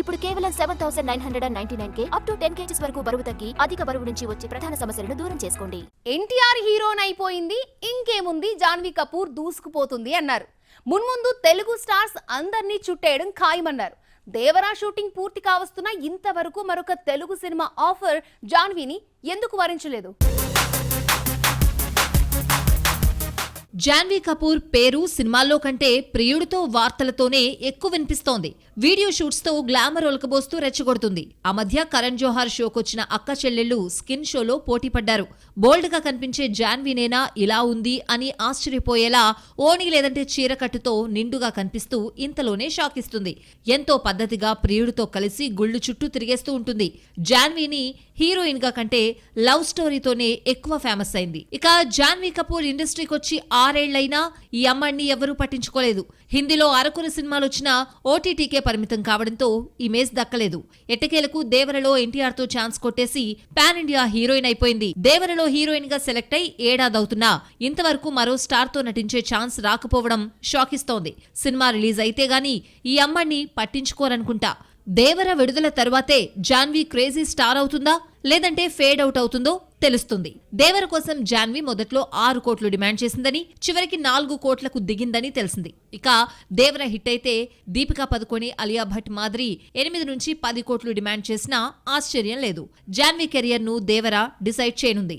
ఇప్పుడు కేవలం 7,999K up to 10 kgs వరకు బరువు తగ్గి అధిక బరువు నుంచి వచ్చే ప్రధాన సమస్యలను దూరం చేసుకోండి. ఎన్టీఆర్ హీరోన్ అయిపోయింది, ఇంకేముంది జాన్వీ కపూర్ దూసుకుపోతుంది అన్నారు. మున్ముందు తెలుగు స్టార్స్ అందర్నీ చుట్టేయడం ఖాయమన్నారు. దేవరా షూటింగ్ పూర్తి కావస్తున్నా ఇంతవరకు మరొక తెలుగు సినిమా ఆఫర్ జాన్వీని ఎందుకు వరించలేదు? జాన్వీ కపూర్ పేరు సినిమాల్లో కంటే ప్రియుడితో వార్తలతోనే ఎక్కువ వినిపిస్తోంది. వీడియో షూట్స్ తో గ్లామర్ ఒలకబోస్తూ రెచ్చగొడుతుంది. ఆ మధ్య కరణ్ జోహార్ షోకొచ్చిన అక్క చెల్లెళ్లు స్కిన్ షోలో పోటీ పడ్డారు. బోల్డ్ గా కనిపించే జాన్వీనేనా ఇలా ఉంది అని ఆశ్చర్యపోయేలా ఓణి లేదంటే చీరకట్టుతో నిండుగా కనిపిస్తూ ఇంతలోనే షాక్ ఇస్తుంది. ఎంతో పద్ధతిగా ప్రియుడితో కలిసి గుళ్ళు చుట్టూ తిరిగేస్తూ ఉంటుంది. జాన్వీని హీరోయిన్ గా కంటే లవ్ స్టోరీతోనే ఎక్కువ ఫేమస్ అయింది. ఇక జాన్వీ కపూర్ ఇండస్ట్రీకొచ్చి 6 ఏళ్లైనా ఈ అమ్మాయిని ఎవరూ పట్టించుకోలేదు. హిందీలో అరకుర సినిమాలు వచ్చినా ఓటీటీకే పరిమితం కావడంతో ఇమేజ్ దక్కలేదు. ఎట్టకేలకు దేవరలో ఎన్టీఆర్ తో ఛాన్స్ కొట్టేసి పాన్ ఇండియా హీరోయిన్ అయిపోయింది. దేవరలో హీరోయిన్ గా సెలెక్ట్ అయి ఏడాదవుతున్నా ఇంతవరకు మరో స్టార్ తో నటించే ఛాన్స్ రాకపోవడం షాకిస్తోంది. సినిమా రిలీజ్ అయితే గానీ ఈ అమ్మాయిని పట్టించుకోరనుకుంటా. దేవర విడుదల తరువాతే జాన్వీ క్రేజీ స్టార్ అవుతుందా లేదంటే ఫేడ్ అవుట్ అవుతుందో తెలుస్తుంది. దేవర కోసం జాన్వీ మొదట్లో 6 కోట్లు డిమాండ్ చేసిందని, చివరికి 4 కోట్లకు దిగిందని తెలిసింది. ఇక దేవర హిట్ అయితే దీపికా పదుకొణె, అలియా భట్ మాదిరి 8 నుంచి 10 కోట్లు డిమాండ్ చేసినా ఆశ్చర్యం లేదు. జాన్వీ కెరియర్ ను దేవర డిసైడ్ చేయనుంది.